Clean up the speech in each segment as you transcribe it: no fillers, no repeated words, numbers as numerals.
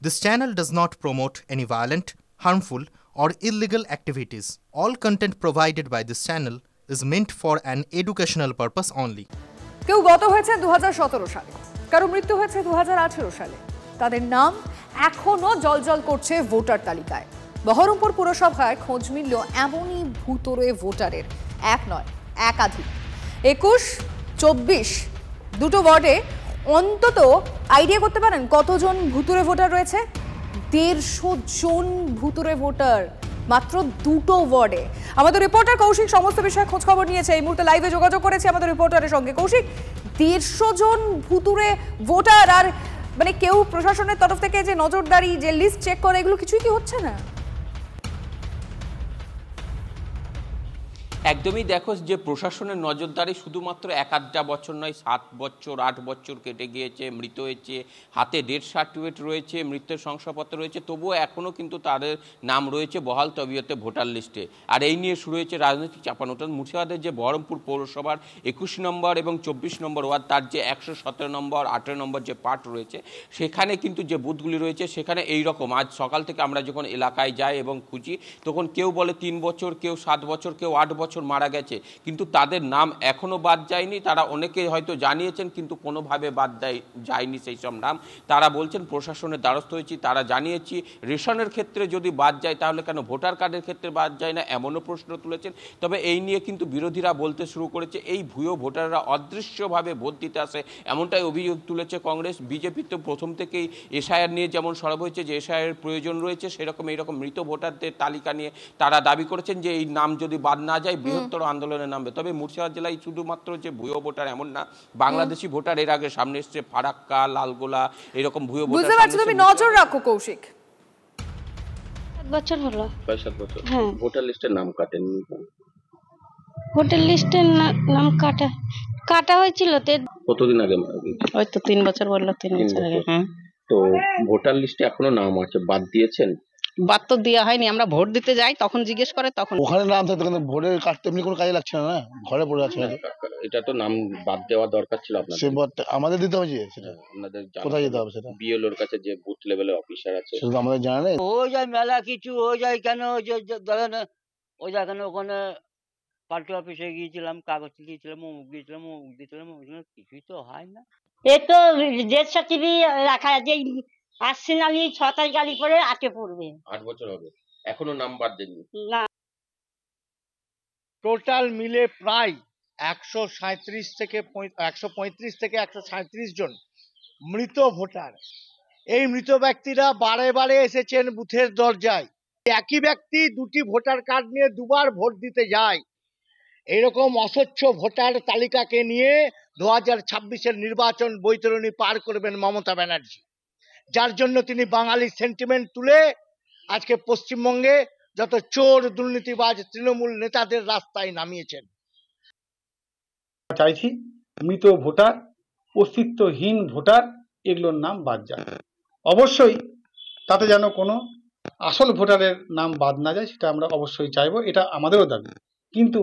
This channel does not promote any violent, harmful, or illegal activities. All content provided by this channel is meant for an educational purpose only. কেউ গত হয়েছে 2017 সালে, কারো মৃত্যু হয়েছে 2018 সালে। তাদের নাম এখনো জলজল করছে ভোটার তালিকায়। বহরমপুর পুরসভায় খোঁজ মিলল এমনই ভুতুড়ে ভোটারের এক নয় একাধিক 21, 24 দুটো ওয়ার্ডে অন্তত আইডিয়া করতে পারেন কতজন ভুতুড়ে ভোটার রয়েছে? 150 জন ভুতুড়ে ভোটার মাত্র দুটো ওয়ার্ডে। আমাদের রিপোর্টার কৌশিক সমস্ত বিষয়ে খোঁজ খবর নিয়েছে, এই মুহূর্তে লাইভে যোগাযোগ করেছে আমাদের রিপোর্টারের সঙ্গে। কৌশিক, 150 জন ভুতুড়ে ভোটার, আর মানে কেউ প্রশাসনের তরফ থেকে যে নজরদারি, যে লিস্ট চেক করে, এগুলো কিছুই কি হচ্ছে না? একদমই দেখো, যে প্রশাসনের নজরদারি শুধুমাত্র 1-8 বছর নয়, 7 বছর 8 বছর কেটে গিয়েছে, মৃত হয়েছে, হাতে ডেথ সার্টিফিকেট রয়েছে, মৃত্যুর শংসাপত্র রয়েছে, তবুও এখনও কিন্তু তাদের নাম রয়েছে বহাল তবিয়তে ভোটার লিস্টে। আর এই নিয়ে শুরু হয়েছে রাজনৈতিক চাপানোতন। মুর্শিদাবাদের যে বহরমপুর পৌরসভার 21 নম্বর এবং 24 নম্বর ওয়ার্ড, তার যে 117 নম্বর 18 নম্বর যে পার্ট রয়েছে, সেখানে কিন্তু যে বুথগুলি রয়েছে সেখানে এই রকম আজ সকাল থেকে আমরা যখন এলাকায় যাই এবং খুঁজি, তখন কেউ বলে 3 বছর, কেউ 7 বছর, কেউ 8 বছর মারা গেছে, কিন্তু তাদের নাম এখনো বাদ যায়নি। তারা অনেকে হয়তো জানিয়েছেন কিন্তু কোনোভাবে বাদ যায়নি সেই সব নাম। তারা বলছেন প্রশাসনের দ্বারস্থ হয়েছি, তারা জানিয়েছি রেশনের ক্ষেত্রে যদি বাদ যায় তাহলে কেন ভোটার কার্ডের ক্ষেত্রে বাদ যায় না, এমনও প্রশ্ন তুলেছেন। তবে এই নিয়ে কিন্তু বিরোধীরা বলতে শুরু করেছে এই ভুয়ো ভোটাররা অদৃশ্যভাবে ভোট দিতে আসে, এমনটাই অভিযোগ তুলেছে কংগ্রেস। বিজেপি তো প্রথম থেকেই এসআইআর নিয়ে যেমন সরব হয়েছে যে এসআইআর প্রয়োজন রয়েছে, সেরকম এইরকম মৃত ভোটারদের তালিকা নিয়ে তারা দাবি করেছেন যে এই নাম যদি বাদ না যায় বৃহত্তর আন্দোলনে নামবে। তবে মুর্শিদাবাদ জেলায় শুধুমাত্র যে ভুয়ো ভোটার এমন না, বাংলাদেশি ভোটার এর আগে সামনে এসছে, ফারাক্কা, লালগোলা, এরকম ভুয়ো ভোটার। বুঝতে পারছি, তুমি নজর রাখো কৌশিক। 7 বছর হলো। 7 বছর হ্যাঁ, ভোটার লিস্টের নাম কাটেন? ভোটার লিস্টের নাম কাটা হয়েছিল। কতদিন আগে? ওই তো 3 বছর বললো, 3 বছর আগে। হ্যাঁ, তো ভোটার লিস্টে এখনো নাম আছে, বাদ দিয়েছেন? বাদ তো দেওয়া হয়নি, আমরা ভোট দিতে যাই তখন জিজ্ঞেস করে, তখন ওখানে নাম থাকতো কিন্তু ভোটের কাটতে এমনি কোনো কাজে লাগছে না, ঘরে পড়ে আছে। এটা তো নাম বাদ দেওয়া দরকার ছিল আপনাদের। সে আমাদের দিতে হবে সেটা, আপনাদের কোথায় যেতে হবে সেটা? বিএলওর কাছে যে বুথ লেভেলের অফিসার আছে, শুধু আমাদের জানা নেই। হয়ে যায় মেলা কিছু হয়ে যায়, কেন ধরেন ওই যেখানে ওখানে পার্টি অফিসে গিয়েছিলাম, কাগজ দিয়েছিলাম, অমুক দিয়েছিলাম, অমুক দিয়েছিলাম, কিছুই তো হয় না। এ তো ডেথ সার্টিফিকেট রাখা যে আসছে না, 6 গাড়ি করে আটকে পড়বে। 8 বছর হবে, এখনো নাম বাদ দেননি? না, টোটাল মিলে প্রায় 135 থেকে 137 জন মৃত ভোটার। এই মৃত ব্যক্তিরা বারে বারে এসেছেন বুথের দরজায়। একই ব্যক্তি দুটি ভোটার কার্ড নিয়ে দুবার ভোট দিতে যায়। এরকম অস্বচ্ছ ভোটার তালিকাকে নিয়ে 2026-এর নির্বাচন বৈতরণী পার করবেন মমতা ব্যানার্জি, যার জন্য তিনি বাঙালি সেন্টিমেন্ট তুলে আজকে পশ্চিমবঙ্গে যত চোর, দুর্নীতিবাজ, তৃণমূল নেতাদের রাস্তায় নামিয়েছেন। চাইছি মৃত ভোটার, অস্তিত্বহীন ভোটার, এগুলোর নাম বাদ যায়। অবশ্যই তাতে যেন কোনো আসল ভোটারের নাম বাদ না যায়, সেটা আমরা অবশ্যই চাইবো, এটা আমাদেরও দাবি। কিন্তু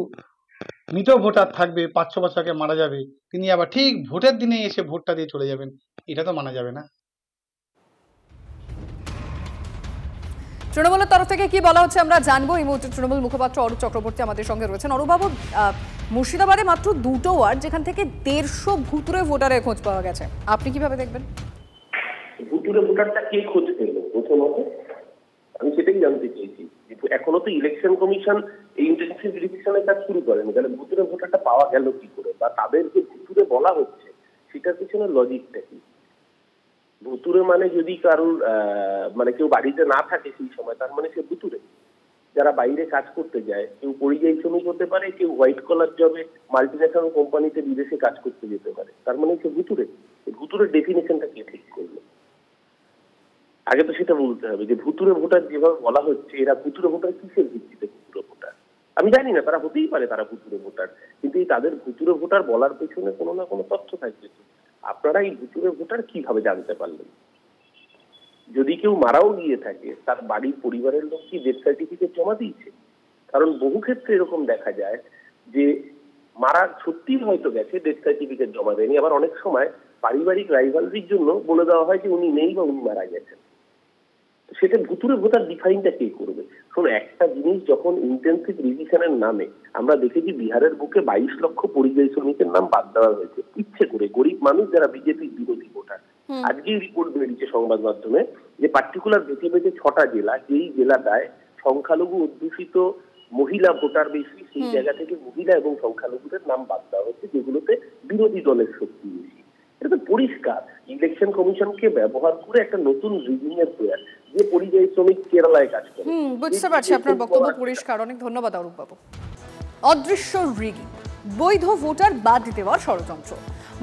মৃত ভোটার থাকবে, 5-6 বছর আগে মারা যাবে, তিনি আবার ঠিক ভোটের দিনে এসে ভোটটা দিয়ে চলে যাবেন, এটা তো মানা যাবে না। তৃণমূলের তরফ থেকে কি বলা হচ্ছে আমরা জানবো। এই মুহূর্তে তৃণমূল মুখপাত্র অরূপ চক্রবর্তী আমাদের সঙ্গে রয়েছেন। অরূপবাবু, মুর্শিদাবাদে মাত্র দুটো ওয়ার্ড, যেখান থেকে 150 ভুতুড়ে ভোটারের খোঁজ পাওয়া গেছে, আপনি কিভাবে দেখবেন? ভুতুড়ে ভোটারটা কে খোঁজ পেল প্রথমত, আমি সেটাই জানতে চেয়েছি। এখনো তো ইলেকশন কমিশন এই ইন্টেনসিভ ভেরিফিকেশনের কাজ শুরু করেনি, তাহলে ভুতুড়ে ভোটারটা পাওয়া গেল কি করে, বা তাদেরকে ভুতুড়ে বলা হচ্ছে সেটার পিছনে লজিকটা কি? ভুতুড়ে মানে যদি কারোর মানে কেউ বাড়িতে না থাকে সেই সময়, তার মানে সে ভুতুড়ে। যারা বাইরে কাজ করতে যায়, কেউ পরিযায়ী শ্রমিক হতে পারে, কেউ হোয়াইট কলার জবে মাল্টিন্যাশনাল কোম্পানিতে বিদেশে কাজ করতে যেতে পারে, তার মানে সে ভুতুড়ে। ভুতুড়ের ডেফিনেশনটা কে ঠিক করলো? আগে তো সেটা বলতে হবে যে ভুতুড়ে ভোটার যেভাবে বলা হচ্ছে, এরা ভুতুড়ে ভোটার কিসের ভিত্তিতে ভুতুড়ে ভোটার? আমি জানি না, তারা হতেই পারে তারা ভুতুড়ে ভোটার, কিন্তু এই তাদের ভুতুড়ে ভোটার বলার পেছনে কোনো না কোনো তথ্য থাকবে। আপনারা এই ভুতুড়ে ভোটার কিভাবে জানতে পারলেন? যদি কেউ মারাও গিয়ে থাকে, তার বাড়ির পরিবারের লোক কি ডেথ সার্টিফিকেট জমা দিয়েছে? কারণ বহু ক্ষেত্রে এরকম দেখা যায় যে মারা সত্যিই হয়তো গেছে, ডেথ সার্টিফিকেট জমা দেয়নি। আবার অনেক সময় পারিবারিক রাইভালরির জন্য বলে দেওয়া হয় যে উনি নেই বা উনি মারা গেছেন। সেটা ভুতুরে ভোটার ডিফাইনটা কে করবে? শোনো, একটা জিনিস যখন ইন্টেন্সিভ রিভিশনের নামে আমরা দেখেছি বিহারের বুকে 22 লক্ষ পরিযায়ী শ্রমিকের নাম বাদ দেওয়া হয়েছে ইচ্ছে করে, গরিব মানুষ যারা বিজেপির বিরোধী ভোটার। আজকেই রিপোর্ট বেরিয়েছে সংবাদ মাধ্যমে যে পার্টিকুলার বেছে বেছে 6টা জেলা, যেই জেলাটায় সংখ্যালঘু অধ্যুষিত মহিলা ভোটার বেশি, সেই জায়গা থেকে মহিলা এবং সংখ্যালঘুদের নাম বাদ দেওয়া হচ্ছে, যেগুলোতে বিরোধী দলের শক্তি বেশি। এটা তো পরিষ্কার ইলেকশন কমিশনকে ব্যবহার করে একটা নতুন রিগিং এর প্রয়াস, যে পরিযায়ী শ্রমিক কেরালায় কাজ করে। বুঝতে পারছি, আপনার বক্তব্য পরিষ্কার, অনেক ধন্যবাদ অরূপ বাবু। অদৃশ্য রিগিং, বৈধ ভোটার বাদ দেওয়ার ষড়যন্ত্র,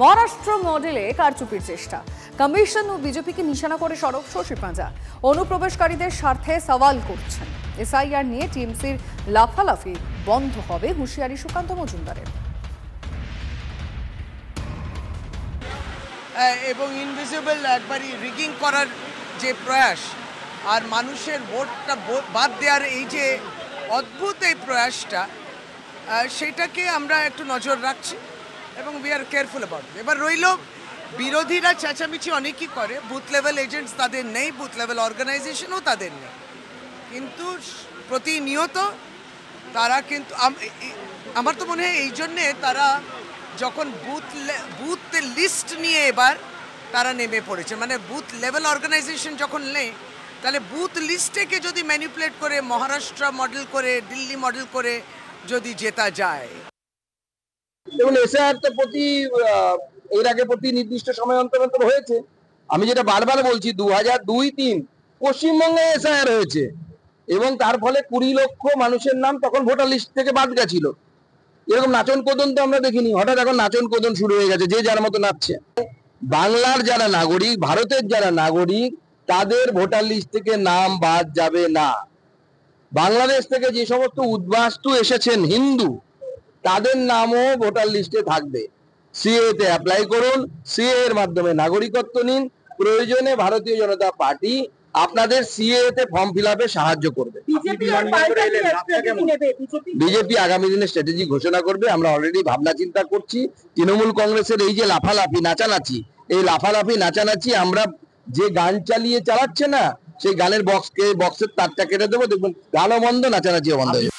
মহারাষ্ট্র মডেলে কারচুপির চেষ্টা, কমিশন ও বিজেপিকে নিশানা করে সরব শশী পাঁজা, অনুপ্রবেশকারীদের স্বার্থে সওয়াল করছেন। এসআইআর নিয়ে টিএমসির লাফালাফি বন্ধ হবে, হুঁশিয়ারি সুকান্ত মজুমদারের। এবং ইনভিজিবল একবারই রিগিং করার যে প্রয়াস আর মানুষের ভোটটা বাদ দেওয়ার এই যে অদ্ভুত এই প্রয়াসটা, সেটাকে আমরা একটু নজর রাখছি এবং উই আর কেয়ারফুল অ্যাবাউট। এবার রইল বিরোধীরা চেঁচামেচি অনেকই করে, বুথ লেভেল এজেন্টস তাদের নেই, বুথ লেভেল অর্গানাইজেশনও তাদের নেই, কিন্তু প্রতিনিয়ত তারা কিন্তু আমার তো মনে হয় এই জন্যে তারা যখন বুথ লিস্ট নিয়ে এবার তারা নেমে পড়েছে, মানে বুথ লেভেল অর্গানাইজেশন যখন নেই, তাহলে বুথ লিস্টকে যদি ম্যানিপুলেট করে মহারাষ্ট্র মডেল করে দিল্লি মডেল করে যদি জেতা যায়। দেখুন, এসআইআর তো এর আগে প্রতি নির্দিষ্ট সময় অন্তর অন্তর হয়েছে। আমি যেটা বারবার বলছি, 2002-03 পশ্চিমবঙ্গে এসআইআর হয়েছে এবং তার ফলে 20 লক্ষ মানুষের নাম তখন ভোটার লিস্ট থেকে বাদ গেছিল। এরকম নাচন কোদন তো আমরা দেখিনি, হঠাৎ এখন নাচন কোদন শুরু হয়ে গেছে, যে যার মতো নাচছে। বাংলার যারা নাগরিক, ভারতের যারা নাগরিক, তাদের ভোটার লিস্ট থেকে নাম বাদ যাবে না। বাংলাদেশ থেকে যে সমস্ত উদ্বাস্তু এসেছেন হিন্দু, তাদের নামও ভোটার লিস্টে থাকবে। সিএ তে অ্যাপ্লাই করুন, সিএ এর মাধ্যমে নাগরিকত্ব নিন, প্রয়োজনে ভারতীয় জনতা পার্টি আপনাদের সিএ তে ফর্ম ফিল আপে সাহায্য করবে। বিজেপি আগামী দিনে স্ট্র্যাটেজি ঘোষণা করবে, আমরা অলরেডি ভাবনা চিন্তা করছি। তৃণমূল কংগ্রেসের এই যে লাফালাফি নাচানাচি, এই লাফালাফি নাচানাচি আমরা যে গান চালাচ্ছে না, সেই গানের বক্সের তারটা কেটে দেবো, দেখবেন গানও বন্ধ, নাচানাচিও বন্ধ হয়ে যাবে।